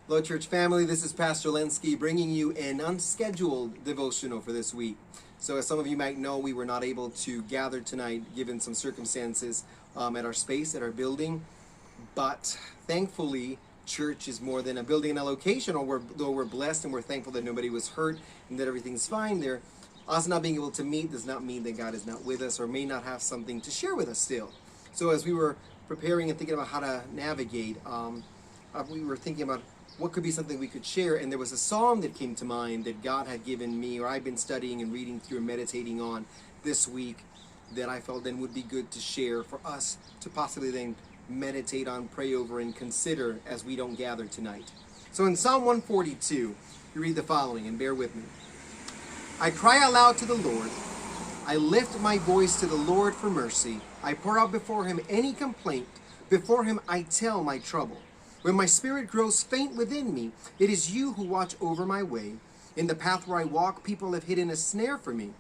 Hello, church family. This is Pastor Lenski bringing you an unscheduled devotional for this week. So, as some of you might know, we were not able to gather tonight given some circumstances at our space, at our building. But thankfully, church is more than a building and a location, though we're blessed and we're thankful that nobody was hurt and that everything's fine there. Us not being able to meet does not mean that God is not with us or may not have something to share with us still. So, as we were preparing and thinking about how to navigate, we were thinking about what could be something we could share, and there was a psalm that came to mind that God had given me, or I've been studying and reading through and meditating on this week, that I felt then would be good to share for us to possibly then meditate on, pray over, and consider as we don't gather tonight. So in Psalm 142, you read the following, and bear with me. I cry aloud to the Lord. I lift my voice to the Lord for mercy. I pour out before him any complaint. Before him I tell my trouble. When my spirit grows faint within me, it is you who watch over my way. In the path where I walk, people have hidden a snare for me.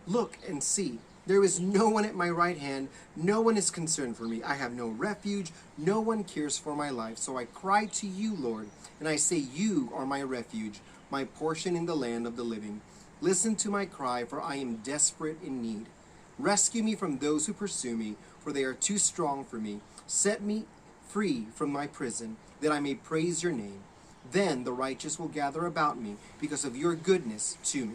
Look and see. There is no one at my right hand. No one is concerned for me. I have no refuge. No one cares for my life. So I cry to you, Lord, and I say, you are my refuge, my portion in the land of the living. Listen to my cry, for I am desperate in need. Rescue me from those who pursue me, for they are too strong for me. Set me free from my prison, that I may praise your name. Then the righteous will gather about me because of your goodness to me.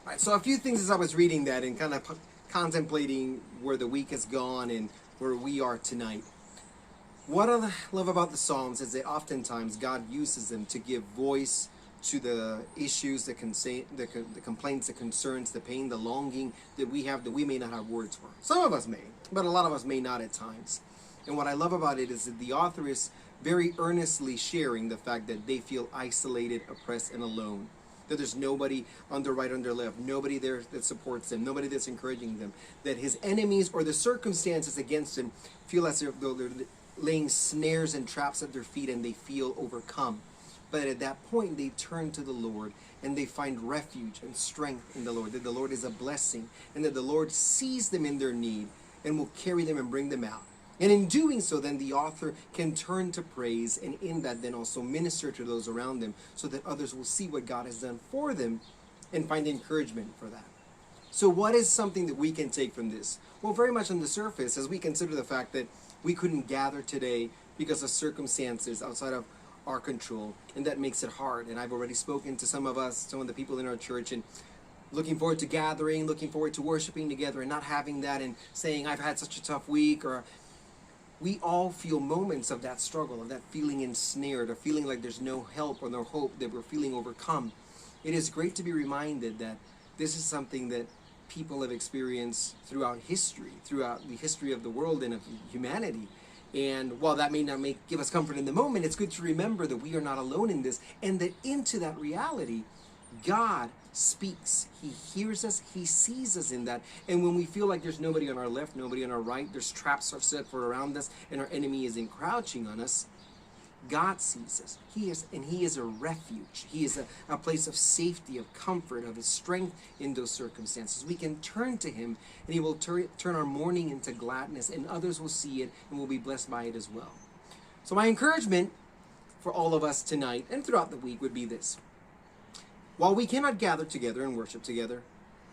All right, so a few things as I was reading that and kind of contemplating where the week has gone and where we are tonight. What I love about the Psalms is that oftentimes God uses them to give voice to the issues, the complaints, the concerns, the pain, the longing that we have that we may not have words for. Some of us may, but a lot of us may not at times. And what I love about it is that the author is very earnestly sharing the fact that they feel isolated, oppressed, and alone. That there's nobody on their right, on their left, nobody there that supports them, nobody that's encouraging them. That his enemies or the circumstances against him feel as though they're laying snares and traps at their feet and they feel overcome. But at that point, they turn to the Lord and they find refuge and strength in the Lord. That the Lord is a blessing and that the Lord sees them in their need and will carry them and bring them out. And in doing so, then the author can turn to praise, and in that then also minister to those around them so that others will see what God has done for them and find encouragement for that. So what is something that we can take from this? Well, very much on the surface, as we consider the fact that we couldn't gather today because of circumstances outside of our control, and that makes it hard. And I've already spoken to some of the people in our church, and looking forward to gathering, looking forward to worshiping together, and not having that and saying, I've had such a tough week, or we all feel moments of that struggle, of that feeling ensnared, or feeling like there's no help or no hope, that we're feeling overcome. It is great to be reminded that this is something that people have experienced throughout the history of the world and of humanity. And while that may not give us comfort in the moment, it's good to remember that we are not alone in this, and that into that reality, God speaks. He hears us. He sees us in that. And when we feel like there's nobody on our left, nobody on our right, there's traps are set for around us, and our enemy is encroaching on us, God sees us. He is a refuge. He is a place of safety, of comfort, of his strength in those circumstances. We can turn to him, and he will turn our mourning into gladness, and others will see it and will be blessed by it as well. So my encouragement for all of us tonight and throughout the week would be this. While we cannot gather together and worship together,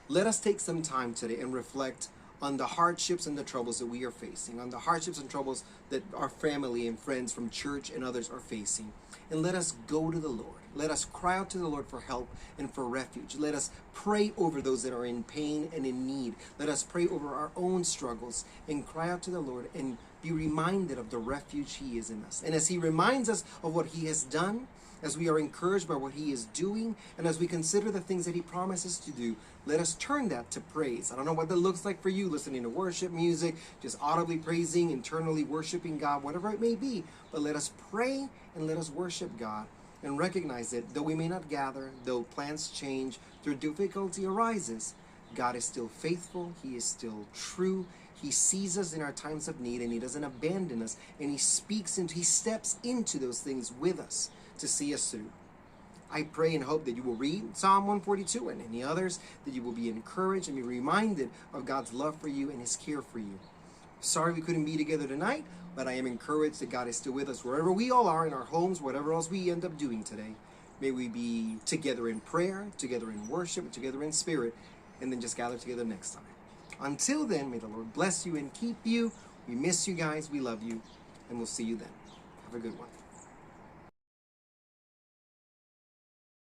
let us take some time today and reflect on the hardships and the troubles that we are facing, on the hardships and troubles that our family and friends from church and others are facing. And let us go to the Lord. Let us cry out to the Lord for help and for refuge. Let us pray over those that are in pain and in need. Let us pray over our own struggles and cry out to the Lord and be reminded of the refuge he is in us. And as he reminds us of what he has done, as we are encouraged by what he is doing, and as we consider the things that he promises to do, let us turn that to praise. I don't know what that looks like for you, listening to worship music, just audibly praising, internally worshiping God, whatever it may be. But let us pray and let us worship God and recognize that though we may not gather, though plans change, though difficulty arises, God is still faithful. He is still true. He sees us in our times of need, and he doesn't abandon us, and he steps into those things with us to see us through. I pray and hope that you will read Psalm 142 and any others, that you will be encouraged and be reminded of God's love for you and his care for you. Sorry we couldn't be together tonight, but I am encouraged that God is still with us wherever we all are, in our homes, whatever else we end up doing today. May we be together in prayer, together in worship, together in spirit, and then just gather together next time. Until then, may the Lord bless you and keep you. We miss you guys. We love you. And we'll see you then. Have a good one.